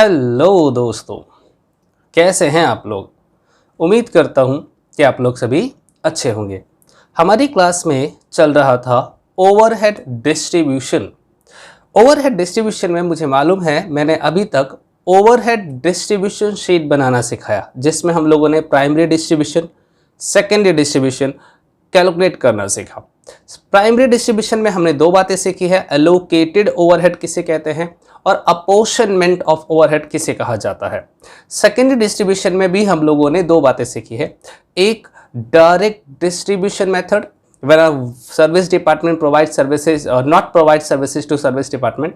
Hello दोस्तों, कैसे हैं आप लोग। उम्मीद करता हूं कि आप लोग सभी अच्छे होंगे। हमारी क्लास में चल रहा था ओवरहेड डिस्ट्रीब्यूशन। ओवरहेड डिस्ट्रीब्यूशन में मुझे मालूम है मैंने अभी तक ओवरहेड डिस्ट्रीब्यूशन शीट बनाना सिखाया, जिसमें हम लोगों ने primary distribution, secondary distribution calculate करना सीखा। प्राइमरी डिस्ट्रीब्यूशन में हमने दो बातें सीखी है, एलोकेटेड ओवरहेड किसे कहते हैं और अपोर्शनमेंट ऑफ ओवरहेड किसे कहा जाता है। सेकेंडरी डिस्ट्रीब्यूशन में भी हम लोगों ने दो बातें सीखी है, एक direct distribution method when a service department provides services or not provide services to service department,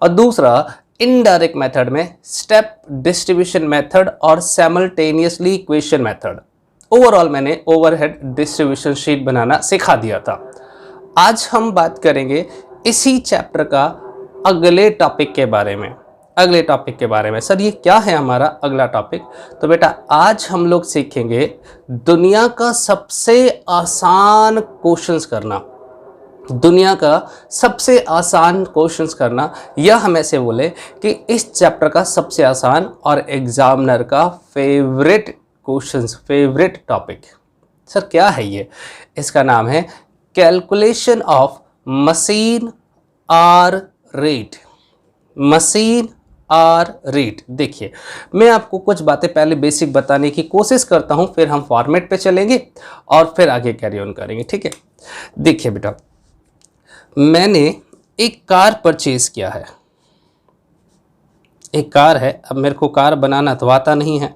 और दूसरा इनडायरेक्ट मेथड में स्टेप डिस्ट्रीब्यूशन मेथड और साइमल्टेनियसली इक्वेशन मेथड। ओवरऑल मैंने ओवरहेड डिस्ट्रीब्यूशन शीट बनाना सिखा दिया था। आज हम बात करेंगे इसी चैप्टर का अगले टॉपिक के बारे में। सर ये क्या है हमारा अगला टॉपिक? तो बेटा आज हम लोग सीखेंगे दुनिया का सबसे आसान क्वेश्चंस करना। यह हम ऐसे बोले कि इस चैप्टर का सबसे आसान और एग्जामिनर का फेवरेट टॉपिक। सर क्या है ये? इसका नाम है calculation of machine hour rate. देखिए मैं आपको कुछ बातें पहले बेसिक बताने की कोशिश करता हूं, फिर हम फॉर्मेट पे चलेंगे और फिर आगे कैरी ऑन करेंगे, ठीक है। देखिए बेटा, मैंने एक कार परचेज किया है। एक कार है, अब मेरे को कार बनाना तो आता नहीं है,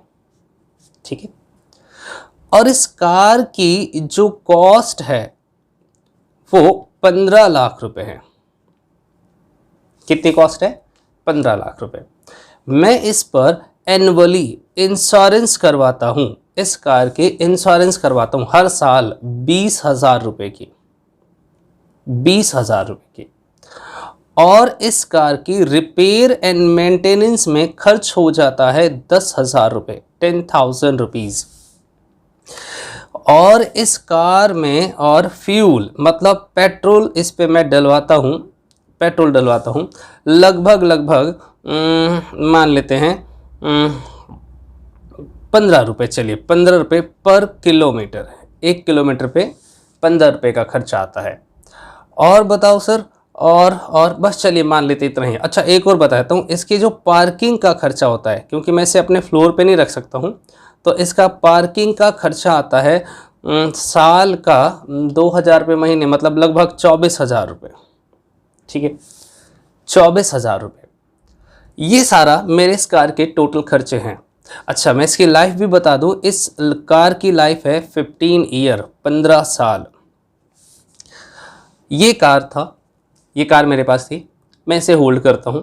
ठीक है। और इस कार की जो कॉस्ट है वो 15 लाख रुपए है। कितनी कॉस्ट है? 15 लाख रुपए। मैं इस पर एनुअली इंश्योरेंस करवाता हूं, इस कार की इंश्योरेंस करवाता हूं हर साल 20,000 रुपए की, 20,000 रुपए की। और इस कार की रिपेयर एंड मेंटेनेंस में खर्च हो जाता है 10,000 रुपए, 10,000 रुपीज। और इस कार में और फ्यूल मतलब पेट्रोल इस पे मैं डलवाता हूं लगभग मान लेते हैं 15 रुपये। चलिए 15 रुपये पर किलोमीटर, 1 किलोमीटर पे 15 रुपये का खर्चा आता है। और बताओ सर, और बस चलिए मान लेते इतना ही। अच्छा एक और बताता हूँ, इसकी जो पार्किंग का खर्चा होता है, क्योंकि मैं इसे अपने फ्लोर पे नहीं रख सकता हूँ, तो इसका पार्किंग का खर्चा आता है साल का 2,000 रुपये महीने, मतलब लगभग 24,000 रुपये, ठीक है। 24,000 रुपये ये सारा मेरे इस कार के टोटल खर्चे हैं। अच्छा मैं इसकी लाइफ भी बता दूं, इस कार की लाइफ है 15 ईयर, 15 साल। ये कार मेरे पास थी, मैं इसे होल्ड करता हूं।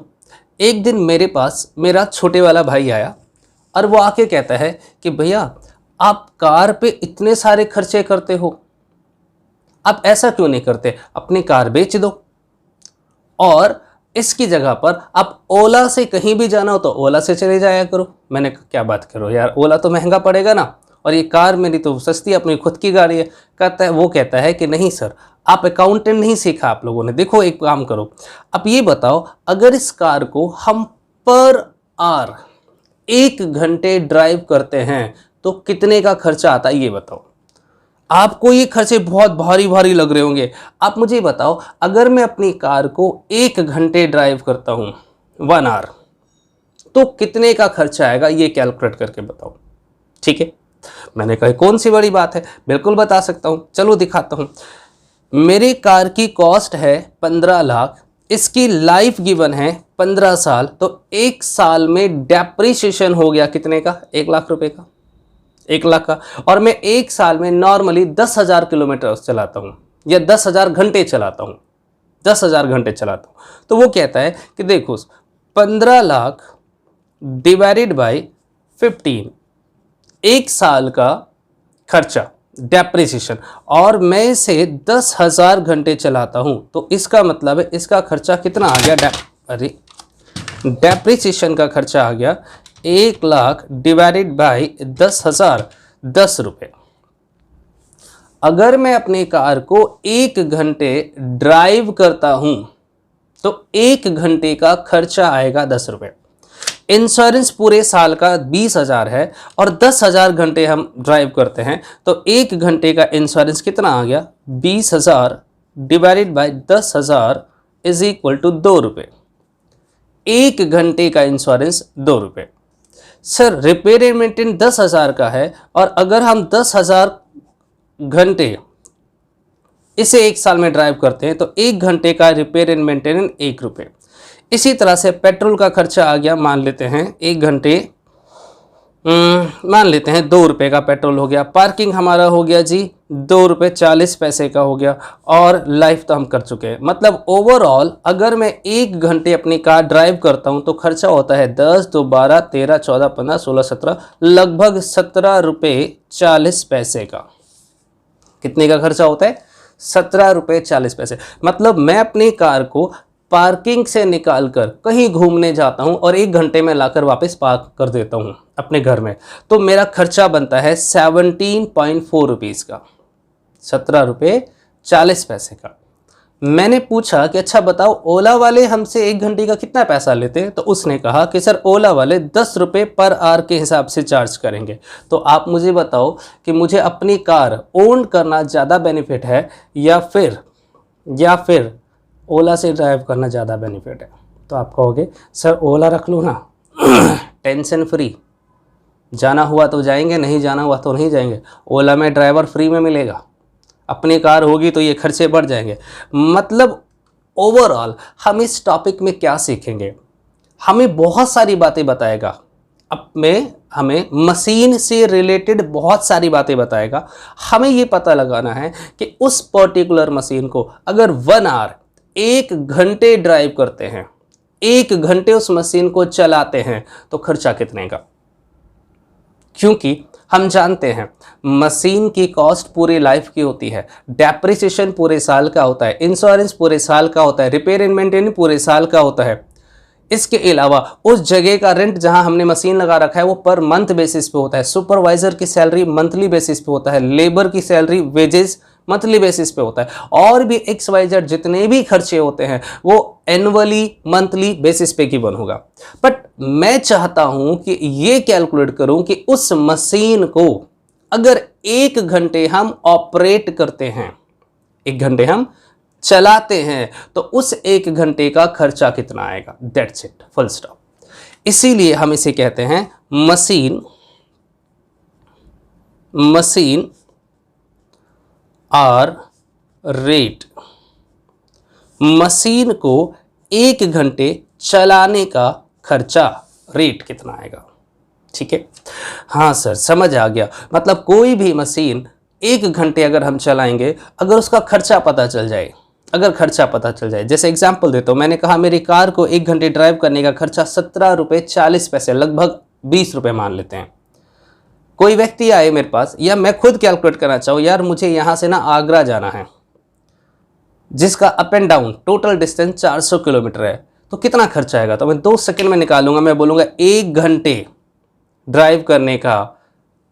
एक दिन मेरे पास मेरा छोटे वाला भाई आया और वो आके कहता है कि भैया आप कार पे इतने सारे खर्चे करते हो, आप ऐसा क्यों नहीं करते, अपनी कार बेच दो और इसकी जगह पर आप ओला से कहीं भी जाना हो तो ओला से चले जाया करो। मैंने कहा क्या बात करो यार, ओला तो महंगा पड़ेगा ना, और ये कार मेरी तो सस्ती अपनी खुद की गाड़ी है। वो कहता है कि नहीं सर, आप अकाउंटेंट नहीं सीखा आप लोगों ने। देखो एक काम करो, आप ये बताओ अगर इस कार को हम पर आवर 1 घंटे ड्राइव करते हैं तो कितने का खर्चा आता है, ये बताओ। आपको ये खर्चे बहुत भारी लग रहे होंगे। आप मुझे बताओ अगर मैं अपनी कार को 1 घंटे ड्राइव करता हूं, 1 आवर, तो कितने का खर्चा आएगा, ये कैलकुलेट करके बताओ, ठीक है। मैंने कहा कौन सी बड़ी बात है, बिल्कुल बता सकता हूं, चलो दिखाता हूं। मेरी कार की कॉस्ट है 15 लाख, इसकी लाइफ गिवन है 15 साल, तो 1 साल में डेप्रिसिएशन हो गया कितने का, 1 लाख रुपए का, 1 लाख का। और मैं 1 साल में नॉर्मली 10,000 किलोमीटर चलाता हूँ या 10,000 घंटे चलाता हूँ, 10,000 घंटे चलाता हूँ। तो वो कहता है कि देखो 15 लाख डिवाइडेड बाई 15, 1 साल का खर्चा डेप्रिसिएशन, और मैं इसे 10,000 घंटे चलाता हूँ, तो इसका मतलब है इसका खर्चा कितना आ गया, डेप्रिसिएशन का खर्चा आ गया 1 लाख डिवाइडेड बाई 10,000, 10 रुपये। अगर मैं अपनी कार को 1 घंटे ड्राइव करता हूं तो 1 घंटे का खर्चा आएगा 10 रुपये। इंश्योरेंस पूरे साल का 20,000 है और 10,000 घंटे हम ड्राइव करते हैं, तो 1 घंटे का इंश्योरेंस कितना आ गया? 20,000 divided by 10,000 is equal to 2 रुपये। 1 घंटे का इंश्योरेंस 2 रुपये। सर रिपेयर एंड मेंटेन 10,000 का है, और अगर हम 10,000 घंटे इसे 1 साल में ड्राइव करते हैं तो 1 घंटे का रिपेयर एंड मेंटेनेंस 1 रुपये। इसी तरह से पेट्रोल का खर्चा आ गया, मान लेते हैं 1 घंटे, मान लेते हैं 2 रुपये का पेट्रोल हो गया। पार्किंग हमारा हो गया जी 2 रुपये 40 पैसे का हो गया, और लाइफ तो हम कर चुके हैं। मतलब ओवरऑल अगर मैं 1 घंटे अपनी कार ड्राइव करता हूं तो खर्चा होता है 10, 2, 12, 13, 14, 15, 16, 17, लगभग 17 रुपये 40 पैसे का। कितने का खर्चा होता है? 17 रुपये 40 पैसे। मतलब मैं अपनी कार को पार्किंग से निकाल कर कहीं घूमने जाता हूं और 1 घंटे में लाकर वापस पार्क कर देता हूं अपने घर में, तो मेरा खर्चा बनता है 17.4 रुपीज़ का, 17 रुपये 40 पैसे का। मैंने पूछा कि अच्छा बताओ ओला वाले हमसे 1 घंटे का कितना पैसा लेते हैं, तो उसने कहा कि सर ओला वाले 10 रुपये पर आवर के हिसाब से चार्ज करेंगे। तो आप मुझे बताओ कि मुझे अपनी कार ओन करना ज़्यादा बेनिफिट है या फिर ओला से ड्राइव करना ज़्यादा बेनिफिट है? तो आप कहोगे सर ओला रख लो ना, टेंशन फ्री, जाना हुआ तो जाएंगे, नहीं जाना हुआ तो नहीं जाएंगे। ओला में ड्राइवर फ्री में मिलेगा, अपनी कार होगी तो ये खर्चे बढ़ जाएंगे। मतलब ओवरऑल हम इस टॉपिक में क्या सीखेंगे? हमें बहुत सारी बातें बताएगा, हमें मशीन से रिलेटेड बहुत सारी बातें बताएगा। हमें ये पता लगाना है कि उस पर्टिकुलर मशीन को अगर 1 आवर 1 घंटे ड्राइव करते हैं, 1 घंटे उस मशीन को चलाते हैं तो खर्चा कितने का? क्योंकि हम जानते हैं मशीन की कॉस्ट पूरी लाइफ की होती है, डेप्रिसिएशन पूरे साल का होता है, इंश्योरेंस पूरे साल का होता है, रिपेयर एंड मेंटेनेंस पूरे साल का होता है। इसके अलावा उस जगह का रेंट जहां हमने मशीन लगा रखा है वो पर मंथ बेसिस पे होता है, सुपरवाइजर की सैलरी मंथली बेसिस पे होता है, लेबर की सैलरी वेजेस मंथली बेसिस पे होता है, और भी XYZ जितने भी खर्चे होते हैं वो एनुअली मंथली बेसिस पे गिवन होगा। बट मैं चाहता हूं कि ये कैलकुलेट करूं कि उस मशीन को अगर 1 घंटे हम ऑपरेट करते हैं, 1 घंटे हम चलाते हैं, तो उस 1 घंटे का खर्चा कितना आएगा। That's it, full stop. इसीलिए हम इसे कहते हैं मशीन आर रेट। मशीन को 1 घंटे चलाने का खर्चा रेट कितना आएगा। ठीक है, हाँ सर समझ आ गया। मतलब कोई भी मशीन 1 घंटे अगर हम चलाएंगे, अगर उसका खर्चा पता चल जाए, जैसे एग्जांपल देता हूँ, मैंने कहा मेरी कार को 1 घंटे ड्राइव करने का खर्चा 17 रुपये 40 पैसे, लगभग 20 रुपये मान लेते हैं। कोई व्यक्ति आए मेरे पास, या मैं खुद कैलकुलेट करना चाहूँ, यार मुझे यहाँ से ना आगरा जाना है, जिसका up and down total distance 400 kilometre है, तो कितना खर्चा आएगा? तो मैं 2 सेकंड में निकालूंगा, मैं बोलूँगा 1 घंटे ड्राइव करने का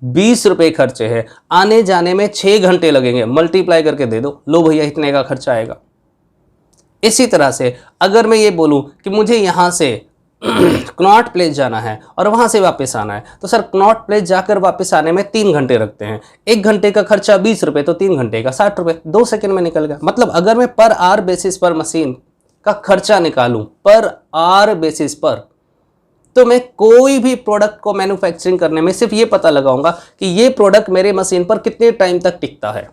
20 रुपये खर्चे है, आने जाने में 6 घंटे लगेंगे, मल्टीप्लाई करके दे दो, लो भैया इतने का खर्चा आएगा। इसी तरह से अगर मैं ये बोलूं कि मुझे यहाँ से कनॉट प्लेस जाना है और वहाँ से वापस आना है, तो सर कनॉट प्लेस जाकर वापस आने में 3 घंटे लगते हैं, 1 घंटे का खर्चा 20 रुपये, तो 3 घंटे का 60 रुपये, 2 सेकंड में निकल गया। मतलब अगर मैं पर आवर बेसिस पर मशीन का खर्चा निकालूं, पर आवर बेसिस पर, तो मैं कोई भी प्रोडक्ट को मैन्युफैक्चरिंग करने में सिर्फ ये पता लगाऊंगा कि ये प्रोडक्ट मेरे मशीन पर कितने टाइम तक टिकता है,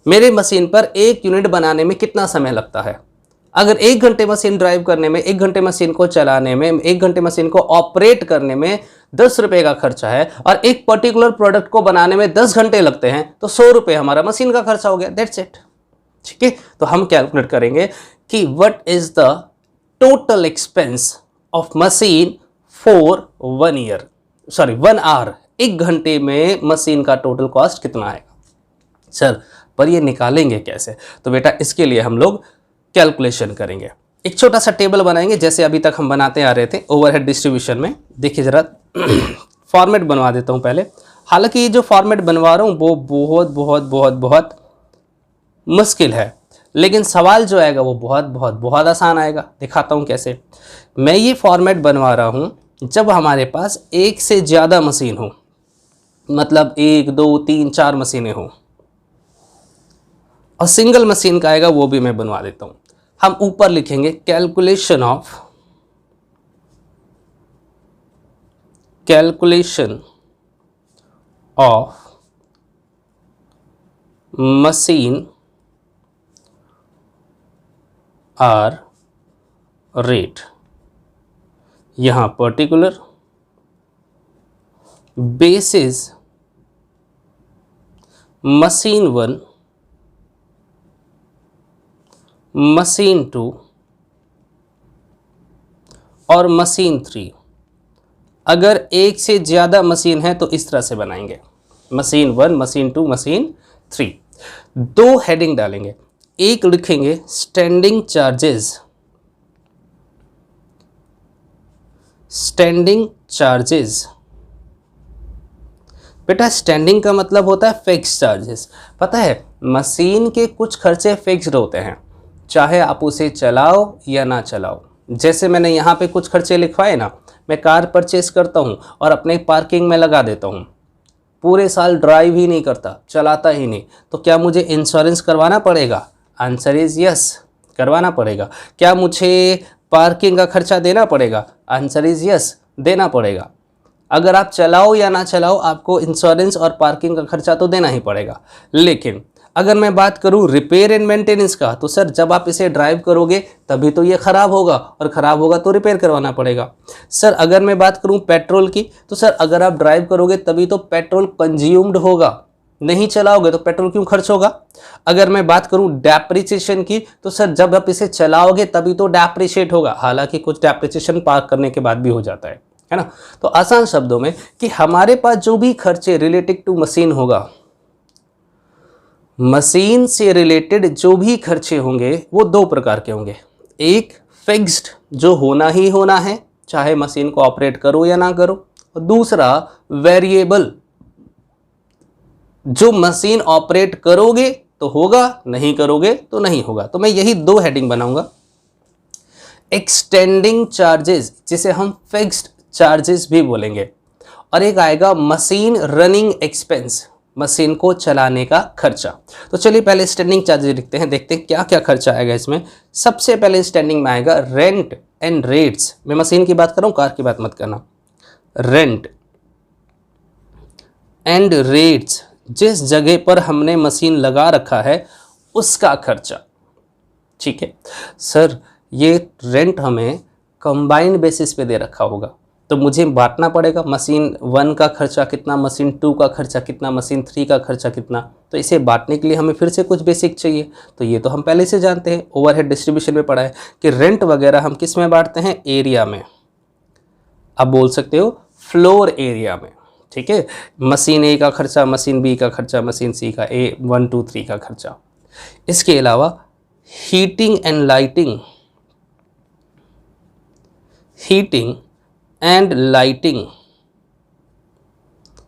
मेरे मशीन पर 1 यूनिट बनाने में कितना समय लगता है। अगर 1 घंटे मशीन ड्राइव करने में, 1 घंटे मशीन को चलाने में, 1 घंटे मशीन को ऑपरेट करने में 10 रुपये का खर्चा है, और एक पर्टिकुलर प्रोडक्ट को बनाने में 10 घंटे लगते हैं, तो 100 रुपये हमारा मशीन का खर्चा हो गया। That's it. ठीक है, तो हम कैलकुलेट करेंगे कि what is the total expense of machine for 1 hour, 1 घंटे में मशीन का टोटल कॉस्ट कितना आएगा। सर पर ये निकालेंगे कैसे? तो बेटा इसके लिए हम लोग कैलकुलेशन करेंगे। एक छोटा सा टेबल बनाएंगे जैसे अभी तक हम बनाते आ रहे थे ओवरहेड डिस्ट्रीब्यूशन में। देखिए जरा फॉर्मेट बनवा देता हूँ पहले। हालांकि ये जो फॉर्मेट बनवा रहा हूँ वो बहुत बहुत बहुत बहुत मुश्किल है, लेकिन सवाल जो आएगा वो बहुत बहुत बहुत आसान आएगा। दिखाता हूँ कैसे। मैं ये फॉर्मेट बनवा रहा हूँ जब हमारे पास एक से ज़्यादा मशीन हो, मतलब 1 2 3 4 मशीनें हो, और सिंगल मशीन का आएगा वो भी मैं बनवा देता हूँ। हम ऊपर लिखेंगे calculation of machine hour rate, यहाँ पर्टिकुलर बेसिस मशीन 1, मशीन 2 और मशीन 3। अगर एक से ज़्यादा मशीन है तो इस तरह से बनाएंगे, मशीन 1, मशीन 2, मशीन 3। दो हेडिंग डालेंगे, एक लिखेंगे स्टैंडिंग चार्जेस, बेटा स्टैंडिंग का मतलब होता है फिक्स चार्जेस। पता है मशीन के कुछ खर्चे फिक्स्ड होते हैं, चाहे आप उसे चलाओ या ना चलाओ। जैसे मैंने यहाँ पे कुछ खर्चे लिखवाए ना, मैं कार परचेस करता हूँ और अपने पार्किंग में लगा देता हूँ, पूरे साल ड्राइव ही नहीं करता, चलाता ही नहीं, तो क्या मुझे इंश्योरेंस करवाना पड़ेगा? आंसर इज़ यस, करवाना पड़ेगा। क्या मुझे पार्किंग का खर्चा देना पड़ेगा? आंसर इज़ यस, देना पड़ेगा। अगर आप चलाओ या ना चलाओ आपको इंश्योरेंस और पार्किंग का खर्चा तो देना ही पड़ेगा। लेकिन अगर मैं बात करूं रिपेयर एंड मेंटेनेंस का, तो सर जब आप इसे ड्राइव करोगे तभी तो ये ख़राब होगा, और ख़राब होगा तो रिपेयर करवाना पड़ेगा। सर अगर मैं बात करूं पेट्रोल की, तो सर अगर आप ड्राइव करोगे तभी तो पेट्रोल कंज्यूम्ड होगा, नहीं चलाओगे तो पेट्रोल क्यों खर्च होगा। अगर मैं बात करूं डेप्रिसिएशन की, तो सर जब आप इसे चलाओगे तभी तो डेप्रिशिएट होगा, हालांकि कुछ डेप्रिसिएशन पार्क करने के बाद भी हो जाता है ना। तो आसान शब्दों में कि हमारे पास जो भी खर्चे रिलेटेड टू मशीन होगा, मशीन से रिलेटेड जो भी खर्चे होंगे वो दो प्रकार के होंगे। एक फिक्स्ड जो होना ही होना है, चाहे मशीन को ऑपरेट करो या ना करो, और दूसरा वेरिएबल जो मशीन ऑपरेट करोगे तो होगा, नहीं करोगे तो नहीं होगा। तो मैं यही दो हेडिंग बनाऊंगा, एक्सटेंडिंग चार्जेस जिसे हम फिक्स्ड चार्जेस भी बोलेंगे, और एक आएगा मशीन रनिंग एक्सपेंस, मशीन को चलाने का खर्चा। तो चलिए पहले स्टैंडिंग चार्जेस लिखते हैं, देखते हैं क्या क्या खर्चा आएगा इसमें। सबसे पहले स्टैंडिंग में आएगा रेंट एंड रेट्स। मैं मशीन की बात कर रहा हूं, कार की बात मत करना। रेंट एंड रेट्स, जिस जगह पर हमने मशीन लगा रखा है उसका खर्चा। ठीक है सर, ये रेंट हमें कंबाइंड बेसिस पे दे रखा होगा, तो मुझे बांटना पड़ेगा, मशीन 1 का खर्चा कितना, मशीन 2 का खर्चा कितना, मशीन 3 का खर्चा कितना। तो इसे बांटने के लिए हमें फिर से कुछ बेसिक चाहिए, तो ये तो हम पहले से जानते हैं, ओवरहेड डिस्ट्रीब्यूशन में पढ़ा है कि रेंट वगैरह हम किस में बांटते हैं, एरिया में। अब बोल सकते हो फ्लोर एरिया में। ठीक है, मशीन ए का खर्चा, मशीन बी का खर्चा, मशीन सी का ए 1 2 3 का खर्चा। इसके अलावा हीटिंग एंड लाइटिंग,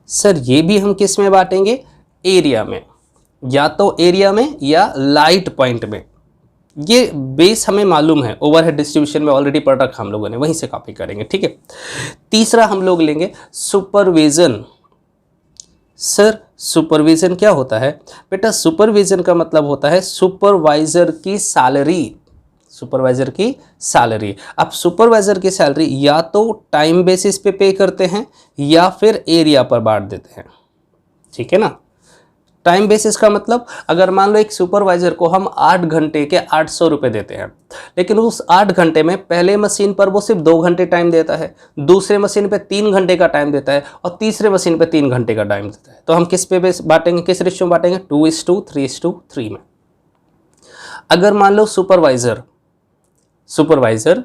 सर ये भी हम किस में बांटेंगे, एरिया में, या तो एरिया में या लाइट पॉइंट में। ये बेस हमें मालूम है, ओवरहेड डिस्ट्रीब्यूशन में ऑलरेडी पढ़ रखा हम लोगों ने, वहीं से कॉपी करेंगे। ठीक है, तीसरा हम लोग लेंगे सुपरविजन। सर सुपरविजन क्या होता है बेटा, सुपरविजन का मतलब होता है सुपरवाइजर की सैलरी, सुपरवाइजर की सैलरी। अब सुपरवाइजर की सैलरी या तो टाइम बेसिस पे करते हैं या फिर एरिया पर बांट देते हैं। ठीक है ना, टाइम बेसिस का मतलब अगर मान लो एक सुपरवाइजर को हम 8 घंटे के 800 रुपये देते हैं, लेकिन उस 8 घंटे में पहले मशीन पर वो सिर्फ 2 घंटे टाइम देता है, दूसरे मशीन पे 3 घंटे का टाइम देता है, और तीसरे मशीन पे 3 घंटे का टाइम देता है। तो हम किस पे बांटेंगे, किस रेशियो में बांटेंगे, 2:3:3 में। अगर मान लो सुपरवाइजर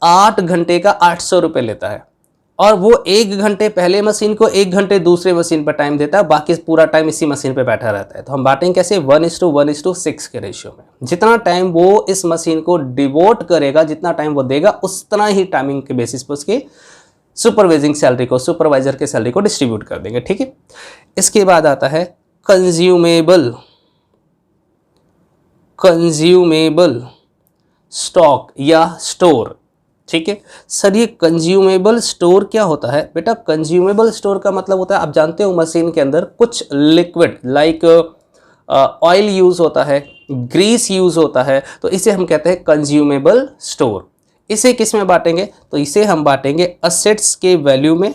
8 घंटे का 800 रुपये लेता है, और वो 1 घंटे पहले मशीन को, 1 घंटे दूसरे मशीन पर टाइम देता है, बाकी पूरा टाइम इसी मशीन पे बैठा रहता है, तो हम बांटेंगे कैसे, 1:1:6 के रेशियो में। जितना टाइम वो इस मशीन को डिवोट करेगा, जितना टाइम वो देगा, उतना ही टाइमिंग के बेसिस पर उसकी सुपरवाइजिंग सैलरी को, सुपरवाइजर के सैलरी को डिस्ट्रीब्यूट कर देंगे। ठीक है, इसके बाद आता है कंज्यूमेबल स्टॉक या स्टोर। ठीक है सर, ये कंज्यूमेबल स्टोर क्या होता है? बेटा कंज्यूमेबल स्टोर का मतलब होता है, आप जानते हो मशीन के अंदर कुछ लिक्विड लाइक ऑयल यूज होता है, ग्रीस यूज होता है, तो इसे हम कहते हैं कंज्यूमेबल स्टोर। इसे किस में बांटेंगे? तो इसे हम बांटेंगे असेट्स के वैल्यू में,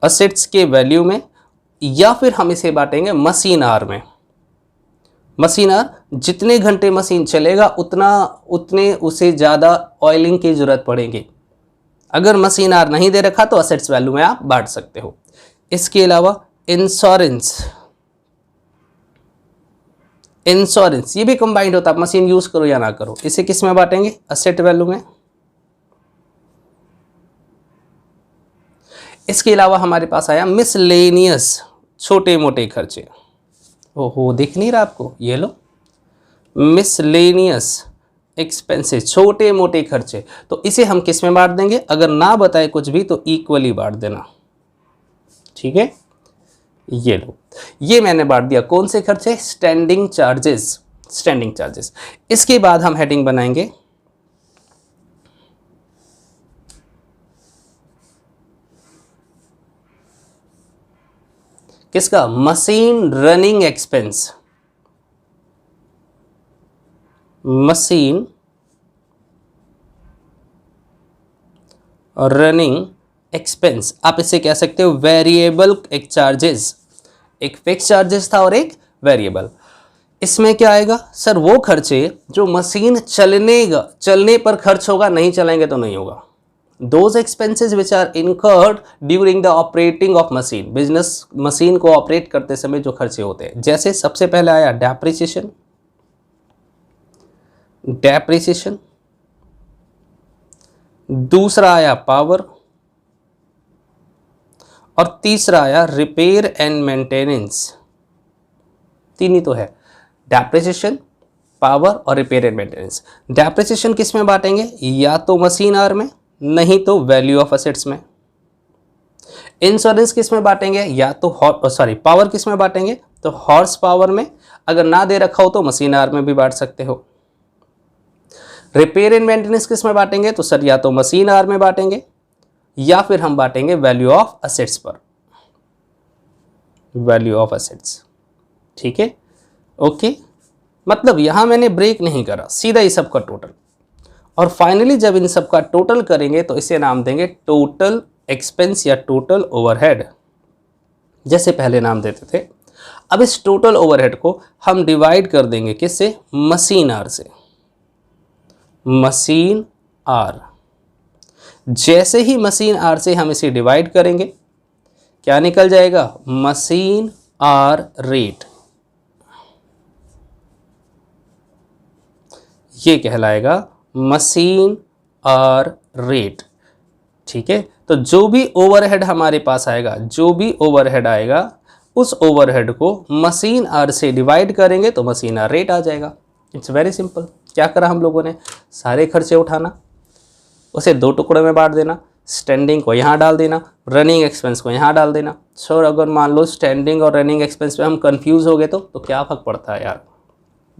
असेट्स के वैल्यू में, या फिर हम इसे बांटेंगे मशीन आर में। मशीन आर, जितने घंटे मशीन चलेगा उतने उसे ज़्यादा ऑयलिंग की जरूरत पड़ेगी। अगर मशीन आर नहीं दे रखा तो असेट्स वैल्यू में आप बांट सकते हो। इसके अलावा इंश्योरेंस, इंश्योरेंस ये भी कंबाइंड होता है, मशीन यूज करो या ना करो। इसे किस में बांटेंगे? असेट वैल्यू में। इसके अलावा हमारे पास आया मिसलेनियस, छोटे मोटे खर्चे। ओहो दिख नहीं रहा आपको? ये लो मिसलेनियस एक्सपेंसेस, छोटे मोटे खर्चे। तो इसे हम किस में बांट देंगे? अगर ना बताए कुछ भी तो इक्वली बांट देना, ठीक है। ये लो, ये मैंने बांट दिया। कौन से खर्चे? Standing charges, standing charges. इसके बाद हम हेडिंग बनाएंगे किसका? Machine running expense, machine running expense. आप इसे कह सकते हो वेरिएबल चार्जेस। एक फिक्स चार्जेस था और एक वेरिएबल। इसमें क्या आएगा सर? वो खर्चे जो मशीन चलने पर खर्च होगा, नहीं चलाएंगे तो नहीं होगा। Those expenses which are incurred during the operating of machine, business machine को ऑपरेट करते समय जो खर्चे होते हैं। जैसे सबसे पहले आया डेप्रिसिएशन, डेप्रिसिएशन। दूसरा आया पावर, और तीसरा आया रिपेयर एंड मेंटेनेंस। तीन ही तो है, डेप्रिसिएशन, पावर और रिपेयर एंड मेंटेनेंस। डेप्रिसिएशन किस में बांटेंगे? या तो मशीन आवर में, नहीं तो वैल्यू ऑफ असेट्स में। इंश्योरेंस किस में बांटेंगे? या तो पावर किस में बांटेंगे? तो हॉर्स पावर में। अगर ना दे रखा हो तो मशीन आवर में भी बांट सकते हो। रिपेयर एंड मेंटेनेंस किस में बांटेंगे? तो सर या तो मशीन आवर में बांटेंगे या फिर हम बांटेंगे वैल्यू ऑफ असेट्स पर, वैल्यू ऑफ असेट्स, ठीक है। ओके, मतलब यहां मैंने ब्रेक नहीं करा, सीधा ही सबका टोटल। और फाइनली जब इन सब का टोटल करेंगे तो इसे नाम देंगे टोटल एक्सपेंस या टोटल ओवरहेड, जैसे पहले नाम देते थे। अब इस टोटल ओवरहेड को हम डिवाइड कर देंगे किससे? मशीन आर से, मशीन आर। जैसे ही मशीन आर से हम इसे डिवाइड करेंगे, क्या निकल जाएगा? Machine hour rate. ये कहलाएगा मशीन आर रेट, ठीक है। तो जो भी ओवरहेड हमारे पास आएगा, जो भी ओवरहेड आएगा, उस ओवरहेड को मशीन आर से डिवाइड करेंगे तो मशीन आर रेट आ जाएगा। It's very simple. क्या करा हम लोगों ने? सारे खर्चे उठाना, उसे दो टुकड़ों में बांट देना, स्टैंडिंग को यहाँ डाल देना, रनिंग एक्सपेंस को यहाँ डाल देना। सर अगर मान लो स्टैंडिंग और रनिंग एक्सपेंस में हम कंफ्यूज हो गए तो क्या फर्क पड़ता है यार,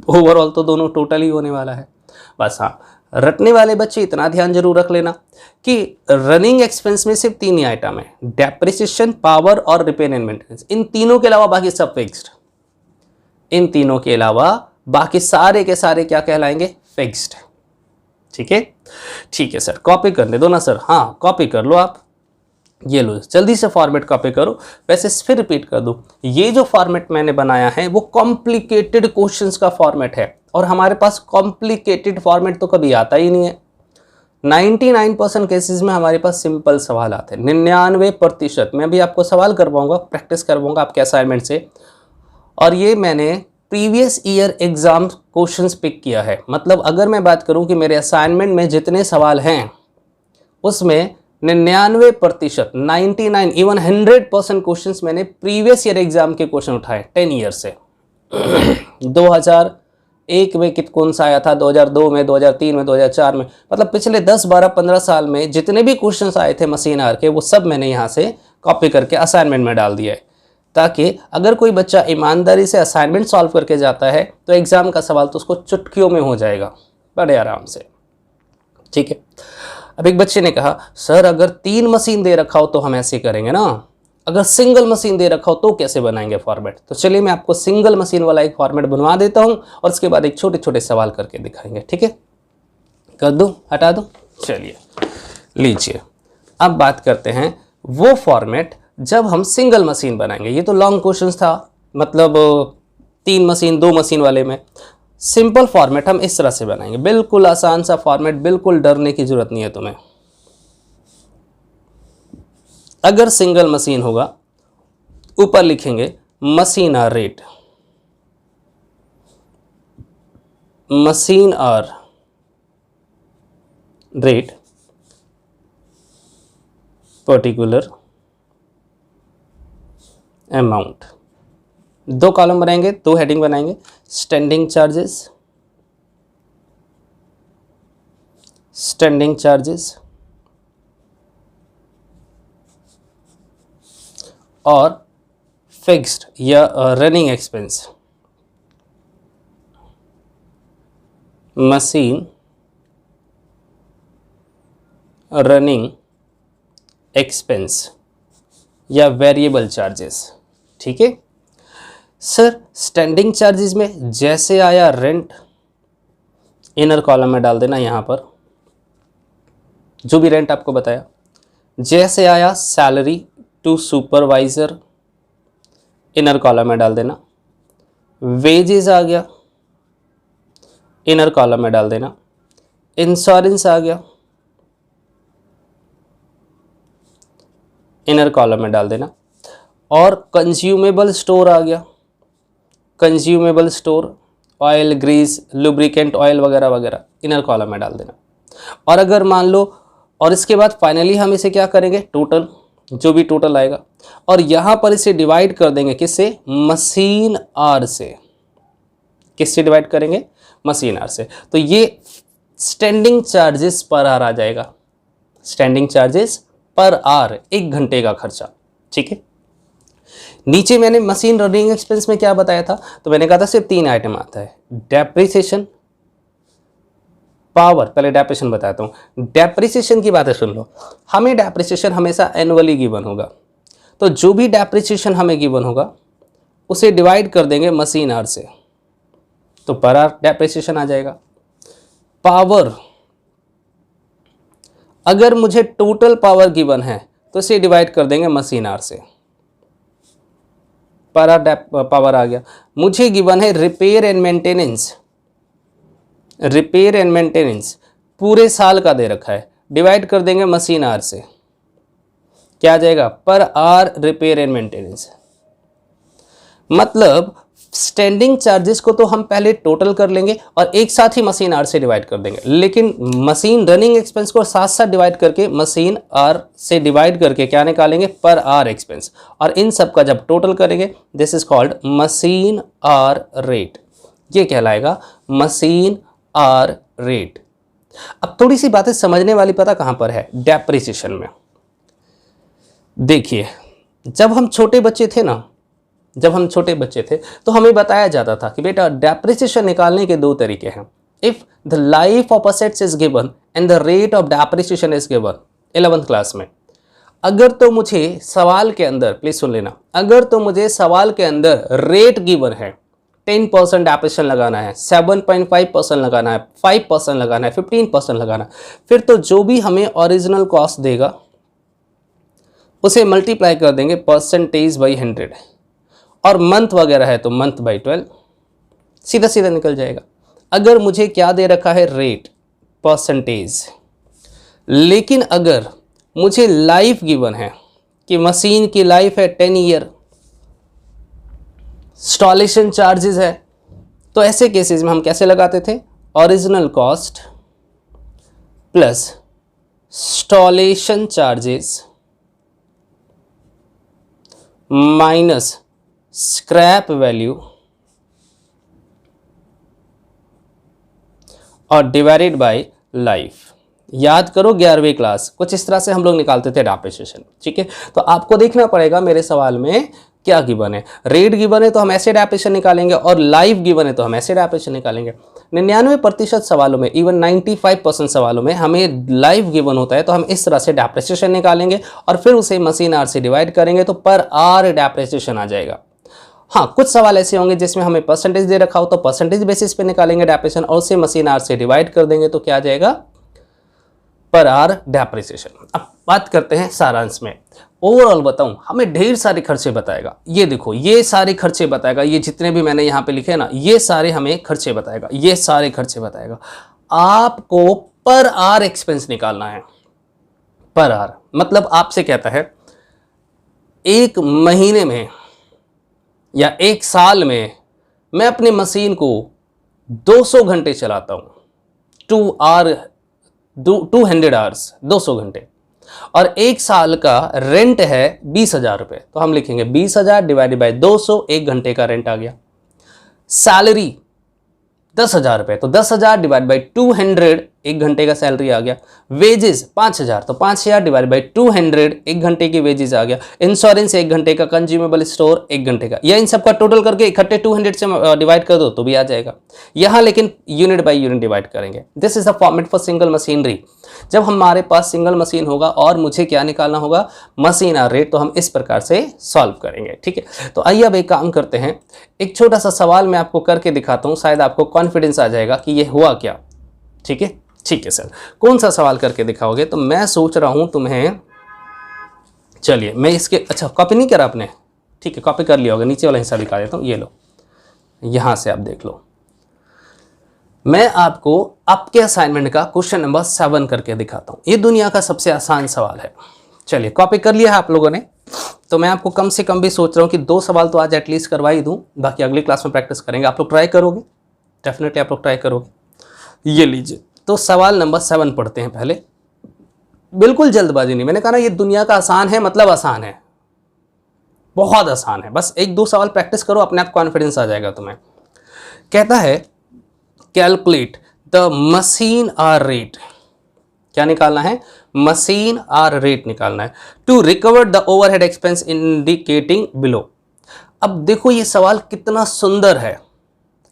ओवरऑल तो दोनों टोटल ही होने वाला है। बस हाँ, रटने वाले बच्चे इतना ध्यान जरूर रख लेना कि रनिंग एक्सपेंस में सिर्फ तीन ही आइटम है, डेप्रिसिएशन, पावर और रिपेयर एंड मेंटेनेंस। इन तीनों के अलावा बाकी सब फिक्स्ड। इन तीनों के अलावा बाकी सारे के सारे क्या कहलाएंगे? फिक्स्ड, ठीक है। ठीक है सर, कॉपी करने दो ना सर। हाँ कॉपी कर लो आप, ये लो जल्दी से फॉर्मेट कॉपी करो। वैसे फिर रिपीट कर दो, ये जो फॉर्मेट मैंने बनाया है वो कॉम्प्लिकेटेड क्वेश्चंस का फॉर्मेट है, और हमारे पास कॉम्प्लिकेटेड फॉर्मेट तो कभी आता ही नहीं है। 99% केसेस में हमारे पास सिंपल सवाल आते हैं, 99%। मैं भी आपको सवाल करवाऊंगा, प्रैक्टिस करवाऊंगा आपके असाइनमेंट से। और ये मैंने previous year exam questions pick किया है। मतलब अगर मैं बात करूं कि मेरे असाइनमेंट में जितने सवाल हैं उसमें 99%, 99 इवन 100% क्वेश्चंस मैंने प्रीवियस ईयर एग्जाम के क्वेश्चन उठाए 10 ईयर से। 2001 में कौन सा आया था, 2002 में, 2003 में, 2004 में, मतलब पिछले 10, 12, 15 साल में जितने भी क्वेश्चंस आए थे मशीन आर के, वो सब मैंने यहाँ से कॉपी करके असाइनमेंट में डाल दिया है, ताकि अगर कोई बच्चा ईमानदारी से असाइनमेंट सॉल्व करके जाता है तो एग्जाम का सवाल तो उसको चुटकियों में हो जाएगा। बड़े आराम से। ठीक है, अब एक बच्चे ने कहा सर अगर 3 मशीन दे रखा हो तो हम ऐसे करेंगे ना, अगर सिंगल मशीन दे रखा हो तो कैसे बनाएंगे फॉर्मेट। तो चलिए मैं आपको सिंगल मशीन वाला एक फॉर्मेट बनवा देता हूं और उसके बाद एक छोटे छोटे सवाल करके दिखाएंगे। ठीक है, कर दूं, हटा दूं, चलिए लीजिए। अब बात करते हैं वो फॉर्मेट जब हम सिंगल मशीन बनाएंगे। ये तो लॉन्ग क्वेश्चन था, मतलब 3 मशीन 2 मशीन वाले में। सिंपल फॉर्मेट हम इस तरह से बनाएंगे, बिल्कुल आसान सा फॉर्मेट, बिल्कुल डरने की जरूरत नहीं है तुम्हें। अगर सिंगल मशीन होगा, ऊपर लिखेंगे machine hour rate, machine hour rate particular amount. 2 column बनाएंगे, 2 हेडिंग बनाएंगे, स्टैंडिंग चार्जेस, स्टैंडिंग चार्जेस और फिक्स्ड या running expense, machine running expense या वेरिएबल चार्जेस। ठीक है सर, स्टैंडिंग चार्जेस में जैसे आया रेंट इनर कॉलम में डाल देना, यहाँ पर जो भी रेंट आपको बताया। जैसे आया salary to supervisor inner column में डाल देना। वेजेस आ गया इनर कॉलम में डाल देना। इंश्योरेंस आ गया इनर कॉलम में डाल देना। और कंज्यूमेबल स्टोर आ गया, consumable store, oil, grease, lubricant oil वगैरह वगैरह इनर कॉलम में डाल देना। और अगर मान लो, और इसके बाद फाइनली हम इसे क्या करेंगे, टोटल, जो भी टोटल आएगा, और यहाँ पर इसे डिवाइड कर देंगे किससे, मशीन आर से। किससे डिवाइड करेंगे, मशीन आर से। तो ये स्टैंडिंग चार्जेस पर आर आ जाएगा, स्टैंडिंग चार्जेस पर आर, 1 घंटे का खर्चा। ठीक है, नीचे मैंने मशीन रनिंग एक्सपेंस में क्या बताया था, तो मैंने कहा था सिर्फ 3 आइटम आता है, डेप्रिसिएशन, पावर। पहले डेप्रिसिएशन बताता हूँ। डेप्रिसिएशन की बातें सुन लो, हमें डेप्रिसिएशन हमेशा एनुअली गिवन होगा, तो जो भी डेप्रिसिएशन हमें गिवन होगा उसे डिवाइड कर देंगे मशीन आर से, तो पर आर डेप्रिसिएशन आ जाएगा। पावर, अगर मुझे टोटल पावर गिवन है तो इसे डिवाइड कर देंगे मशीन आर से, पर आर पावर आ गया। मुझे गिवन है repair and maintenance, repair and maintenance पूरे साल का दे रखा है, डिवाइड कर देंगे मशीन आर से, क्या आ जाएगा, पर आर रिपेयर एंड मेंटेनेंस। मतलब स्टैंडिंग चार्जेस को तो हम पहले टोटल कर लेंगे और एक साथ ही मशीन आर से डिवाइड कर देंगे, लेकिन मशीन रनिंग एक्सपेंस को साथ साथ डिवाइड करके, मशीन आर से डिवाइड करके क्या निकालेंगे, पर आर एक्सपेंस। और इन सब का जब टोटल करेंगे, this is called machine hour rate, ये कहलाएगा मशीन आर रेट। अब थोड़ी सी बातें समझने वाली पता कहां पर है, डेप्रिसिएशन में। देखिए, जब हम छोटे बच्चे थे ना, जब हम छोटे बच्चे थे तो हमें बताया जाता था कि बेटा डेप्रिसिएशन निकालने के 2 तरीके हैं। If the life of assets is given and the rate of depreciation is given, 11th class में। अगर तो मुझे सवाल के अंदर, प्लीज सुन लेना, अगर तो मुझे सवाल के अंदर रेट गिवन है, 10% डेप्रिसिएशन लगाना है, 7.5% लगाना है, 5% लगाना है, 15% लगाना है, फिर तो जो भी हमें ओरिजिनल कॉस्ट देगा उसे मल्टीप्लाई कर देंगे परसेंटेज बाई 100, और मंथ वगैरह है तो मंथ बाई 12, सीधा सीधा निकल जाएगा। अगर मुझे क्या दे रखा है, रेट, परसेंटेज, लेकिन अगर मुझे लाइफ गिवन है कि मशीन की लाइफ है 10 ईयर, इंस्टॉलेशन चार्जेस है, तो ऐसे केसेस में हम कैसे लगाते थे, original cost plus installation charges minus scrap value और डिवाइडेड बाय लाइफ। याद करो 11वीं क्लास, कुछ इस तरह से हम लोग निकालते थे डेप्रिसिएशन। ठीक है, तो आपको देखना पड़ेगा मेरे सवाल में क्या गिवन है। रेट गिवन है तो हम ऐसे डेप्रिसिएशन निकालेंगे, और लाइफ गिवन है तो हम ऐसे डेप्रिसिएशन निकालेंगे। 99% सवालों में, इवन 95% सवालों में हमें लाइव गिवन होता है, तो हम इस तरह से डेप्रिसिएशन निकालेंगे और फिर उसे मशीन आवर से डिवाइड करेंगे तो पर आवर डेप्रिसिएशन आ जाएगा। हाँ, कुछ सवाल ऐसे होंगे जिसमें हमें परसेंटेज दे रखा हो तो परसेंटेज बेसिस पे निकालेंगे डेप्रिसिएशन और उसे मशीन आवर से डिवाइड कर देंगे तो क्या आ जाएगा, पर आवर डेप्रिसिएशन। अब बात करते हैं सारांश में। ओवरऑल बताऊं, हमें ढेर सारे खर्चे बताएगा। ये देखो, ये सारे खर्चे बताएगा, ये जितने भी मैंने यहाँ पे लिखे ना, ये सारे हमें खर्चे बताएगा, ये सारे खर्चे बताएगा। आपको पर आवर एक्सपेंस निकालना है। पर आवर मतलब आपसे कहता है एक महीने में या एक साल में मैं अपनी मशीन को 200 घंटे चलाता हूं, 200 आवर्स, 200 घंटे, और एक साल का रेंट है 20,000 रुपये, तो हम लिखेंगे 20,000 डिवाइडेड बाय 200, एक घंटे का रेंट आ गया। सैलरी 10,000 रुपये, तो 10,000 डिवाइड बाई 200, एक घंटे का सैलरी आ गया। वेजेस 5,000, तो 5,000 डिवाइड बाई 200, एक घंटे की वेजेस आ गया। इंश्योरेंस एक घंटे का, कंज्यूमेबल स्टोर एक घंटे का, या इन सब का टोटल करके इकट्ठे 200 से डिवाइड कर दो तो भी आ जाएगा। यहाँ लेकिन यूनिट बाई यूनिट डिवाइड करेंगे। This is the format for single machinery. जब हमारे पास सिंगल मशीन होगा और मुझे क्या निकालना होगा, मशीन आवर रेट, तो हम इस प्रकार से सॉल्व करेंगे। ठीक है, तो आइए अब एक काम करते हैं, एक छोटा सा सवाल मैं आपको करके दिखाता हूँ, शायद आपको कॉन्फिडेंस आ जाएगा कि ये हुआ क्या। ठीक है, ठीक है सर, कौन सा सवाल करके दिखाओगे? तो मैं सोच रहा हूं तुम्हें, चलिए मैं इसके, अच्छा कॉपी नहीं करा आपने? ठीक है, कॉपी कर लिया होगा, नीचे वाला हिस्सा दिखा देता हूं, ये लो, यहां से आप देख लो। मैं आपको आपके असाइनमेंट का क्वेश्चन नंबर 7 करके दिखाता हूं। ये दुनिया का सबसे आसान सवाल है। चलिए, कॉपी कर लिया है आप लोगों ने, तो मैं आपको कम से कम भी सोच रहा हूं कि 2 सवाल तो आज एटलीस्ट करवा ही दूं, बाकी अगली क्लास में प्रैक्टिस करेंगे। आप लोग ट्राई करोगे? डेफिनेटली आप लोग ट्राई करोगे। ये लीजिए, तो सवाल नंबर 7 पढ़ते हैं पहले। बिल्कुल जल्दबाजी नहीं, मैंने कहा ना ये दुनिया का आसान है, मतलब आसान है, बहुत आसान है। बस 1-2 सवाल प्रैक्टिस करो, अपने आप कॉन्फिडेंस आ जाएगा तुम्हें। कहता है calculate the machine hour rate. क्या निकालना है? मशीन आवर रेट निकालना है to recover the overhead expense indicating below. अब देखो ये सवाल कितना सुंदर है।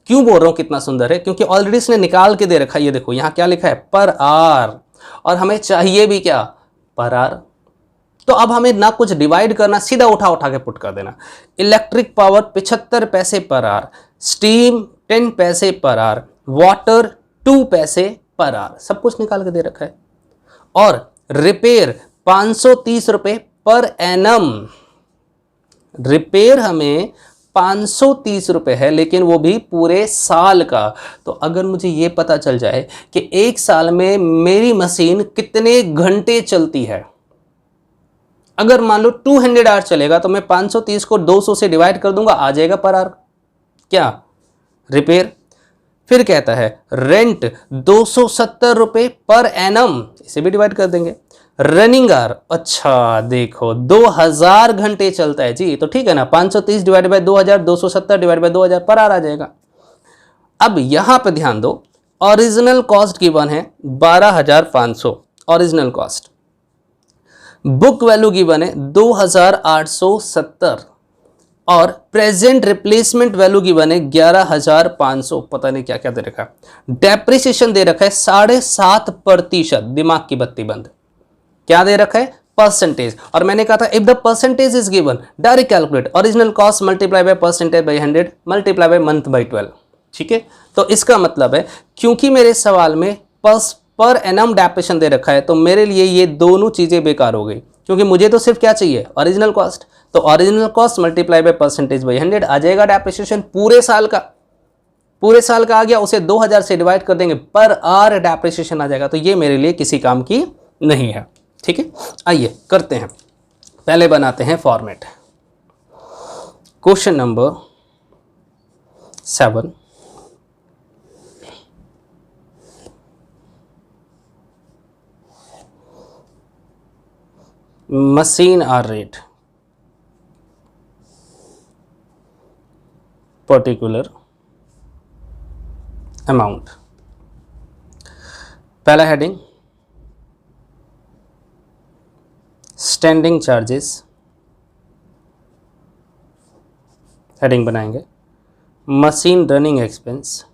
क्यों बोल रहा हूं कितना सुंदर है? क्योंकि ऑलरेडी इसने निकाल के दे रखा है। ये देखो यहां क्या लिखा है, पर आर, और हमें चाहिए भी क्या, पर आर। तो अब हमें ना कुछ डिवाइड करना, सीधा उठा उठा के पुट कर देना। इलेक्ट्रिक पावर 75 पैसे पर आर, स्टीम 10 पैसे पर आर, वाटर 2 पैसे पर आर, सब कुछ निकाल के दे रखा है। और रिपेयर 530 रुपए पर एनम। रिपेयर हमें 530 रुपए है, लेकिन वो भी पूरे साल का। तो अगर मुझे ये पता चल जाए कि एक साल में मेरी मशीन कितने घंटे चलती है, अगर मान लो 200 आवर चलेगा, तो मैं 530 को 200 से डिवाइड कर दूंगा, आ जाएगा पर आवर क्या, रिपेयर। फिर कहता है रेंट 270 रुपए पर एनम, इसे भी डिवाइड कर देंगे। रनिंग आवर, अच्छा देखो 2000 घंटे चलता है जी, तो ठीक है ना, 530 divide by 2000, 270 divide by 2000 per hour आ जाएगा। अब यहां पे ध्यान दो, ओरिजिनल कॉस्ट गिवन है 12,500 original cost, book value given है 2,870, और प्रेजेंट रिप्लेसमेंट वैल्यू गिवन है 11,500, पता नहीं क्या क्या दे रखा है। डेप्रिसिएशन दे रखा है 7.5%, दिमाग की बत्ती बंद। क्या दे रखा है, परसेंटेज। और मैंने कहा था if the percentage is given direct calculate original cost multiply by percentage by 100 multiply by month by 12। ठीक है, तो इसका मतलब है क्योंकि मेरे सवाल में पर एनम डेप्रिसिएशन दे रखा है, तो मेरे लिए ये दोनों चीजें बेकार हो गई, क्योंकि मुझे तो सिर्फ क्या चाहिए, ओरिजिनल कॉस्ट। तो original cost multiply by percentage by 100 आ जाएगा डेप्रिसिएशन पूरे साल का। पूरे साल का आ गया, उसे 2000 से डिवाइड कर देंगे, पर आर डेप्रिसिएशन आ जाएगा। तो ये मेरे लिए किसी काम की नहीं है। ठीक है, आइए करते हैं, पहले बनाते हैं format. Question number 7, machine hour rate particular amount. पहला हेडिंग स्टैंडिंग चार्जेस, हेडिंग बनाएंगे मशीन रनिंग एक्सपेंस,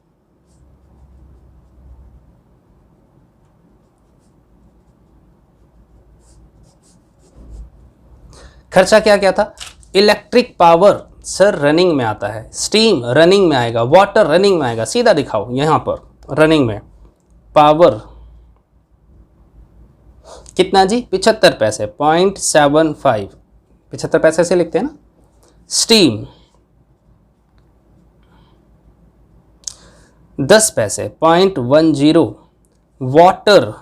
खर्चा क्या क्या था? इलेक्ट्रिक पावर सर रनिंग में आता है, स्टीम रनिंग में आएगा, वाटर रनिंग में आएगा, सीधा दिखाओ यहाँ पर रनिंग में। पावर कितना जी? 75 पैसे, 0.75, 75 पैसे से लिखते हैं ना। स्टीम 10 पैसे, 0.10। वाटर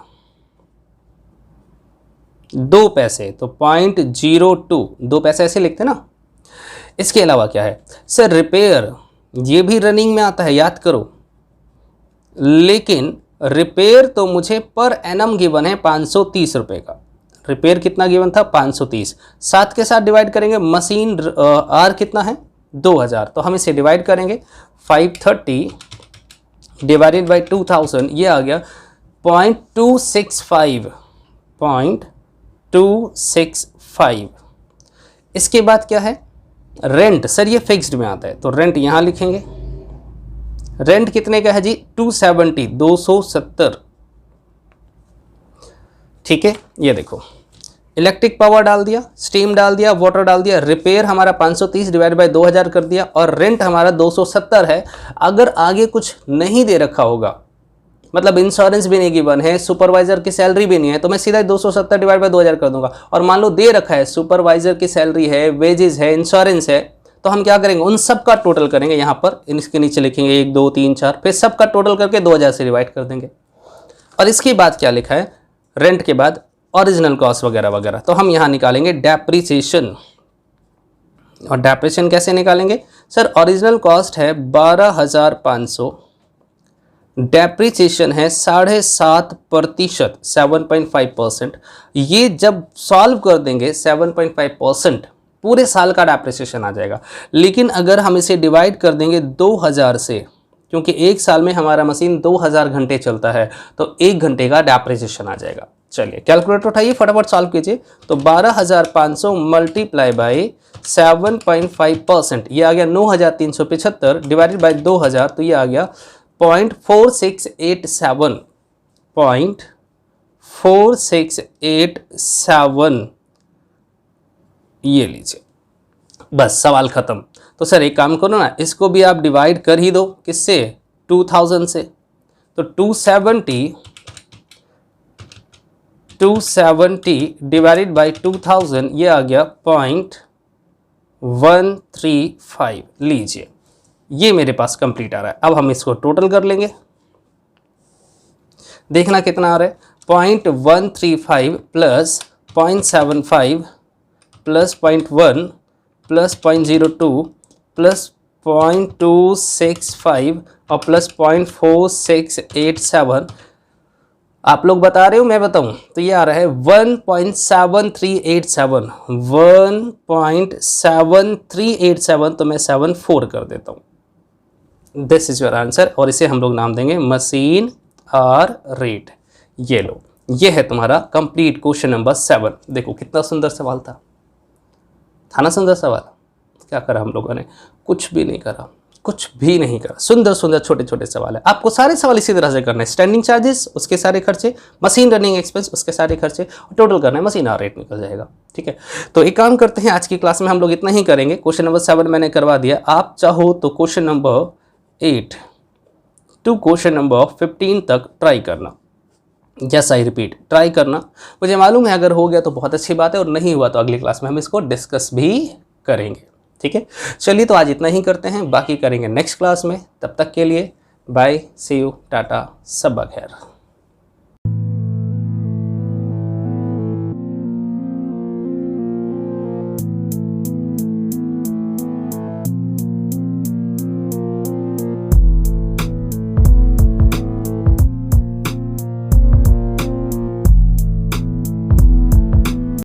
2 पैसे, तो 0.02, 2 पैसे ऐसे लिखते हैं ना। इसके अलावा क्या है सर? रिपेयर, ये भी रनिंग में आता है, याद करो, लेकिन रिपेयर तो मुझे पर एनम गिवन है 530 रुपये का। रिपेयर कितना गिवन था? 530, 7 के साथ डिवाइड करेंगे। मशीन आर कितना है? 2000, तो हम इसे डिवाइड करेंगे। 530 डिवाइडेड बाई 2000, ये आ गया 0.265, 0.265। इसके बाद क्या है? रेंट, सर ये फिक्स्ड में आता है, तो रेंट यहाँ लिखेंगे। रेंट कितने का है जी? 270, 270। ठीक है, ये देखो, इलेक्ट्रिक पावर डाल दिया, स्टीम डाल दिया, वाटर डाल दिया, रिपेयर हमारा 530 डिवाइड बाई 2000 कर दिया, और रेंट हमारा 270 है। अगर आगे कुछ नहीं दे रखा होगा, मतलब इंश्योरेंस भी नहीं गिवन है, सुपरवाइजर की सैलरी भी नहीं है, तो मैं सीधा 270 डिवाइड बाई 2000 कर दूंगा। और मान लो दे रखा है, सुपरवाइजर की सैलरी है, वेजेस है, इंश्योरेंस है, तो हम क्या करेंगे? उन सब का टोटल करेंगे। यहाँ पर इसके नीचे लिखेंगे 1 2 3 4, फिर सब का टोटल करके 2000 से डिवाइड कर देंगे। और इसके बाद क्या लिखा है? रेंट के बाद ओरिजिनल कॉस्ट वगैरह वगैरह, तो हम यहाँ निकालेंगे डेप्रीसिएशन। और डेप्रीसिएशन कैसे निकालेंगे सर? ओरिजिनल कॉस्ट है 12,500, डेप्रीसिएशन है 7.5%, 7.5%। ये जब सॉल्व कर देंगे 7.5%, पूरे साल का डेप्रीसिएशन आ जाएगा। लेकिन अगर हम इसे डिवाइड कर देंगे 2000 से, क्योंकि एक साल में हमारा मशीन 2000 घंटे चलता है, तो 1 घंटे का डेप्रीसिएशन आ जाएगा। चलिए कैलकुलेटर उठाइए, फटाफट सॉल्व कीजिए। तो 12,500 मल्टीप्लाई बाई 7.5%, ये आ गया 9,375 डिवाइडेड बाई 2000, तो ये आ गया 0.4687, 0.4687। ये लीजिए, बस सवाल खत्म। तो सर एक काम करो ना, इसको भी आप डिवाइड कर ही दो, किससे? 2000 से। तो 270 डिवाइडेड बाई 2000, ये आ गया 0.135। लीजिए, ये मेरे पास कंप्लीट आ रहा है। अब हम इसको टोटल कर लेंगे, देखना कितना आ रहा है। 0.135 प्लस 0.75 प्लस 0.1 प्लस 0.02 प्लस 0.265 और प्लस 0.4687। आप लोग बता रहे हो मैं बताऊं? तो ये आ रहा है 1.7387, 1.7387, तो मैं 74 कर देता हूं। दिस इज योर आंसर, और इसे हम लोग नाम देंगे मशीन आर रेट। ये लो, ये है तुम्हारा कंप्लीट क्वेश्चन नंबर 7। देखो कितना सुंदर सवाल था ना? सुंदर सवाल। क्या करा हम लोगों ने? कुछ भी नहीं करा, कुछ भी नहीं करा। सुंदर सुंदर छोटे छोटे सवाल है। आपको सारे सवाल इसी तरह से करना है। स्टैंडिंग चार्जेस उसके सारे खर्चे, मशीन रनिंग एक्सपेंस उसके सारे खर्चे, और टोटल करना है, मशीन आर रेट निकल जाएगा। ठीक है, तो एक काम करते हैं, आज की क्लास में हम लोग इतना ही करेंगे। क्वेश्चन नंबर 7 मैंने करवा दिया। आप चाहो तो question number 8 to question number 15 तक ट्राई करना। यस आई रिपीट, ट्राई करना। मुझे मालूम है अगर हो गया तो बहुत अच्छी बात है, और नहीं हुआ तो अगली क्लास में हम इसको डिस्कस भी करेंगे। ठीक है, चलिए तो आज इतना ही करते हैं, बाकी करेंगे नेक्स्ट क्लास में। तब तक के लिए बाय, सी यू, टाटा, सब खैर।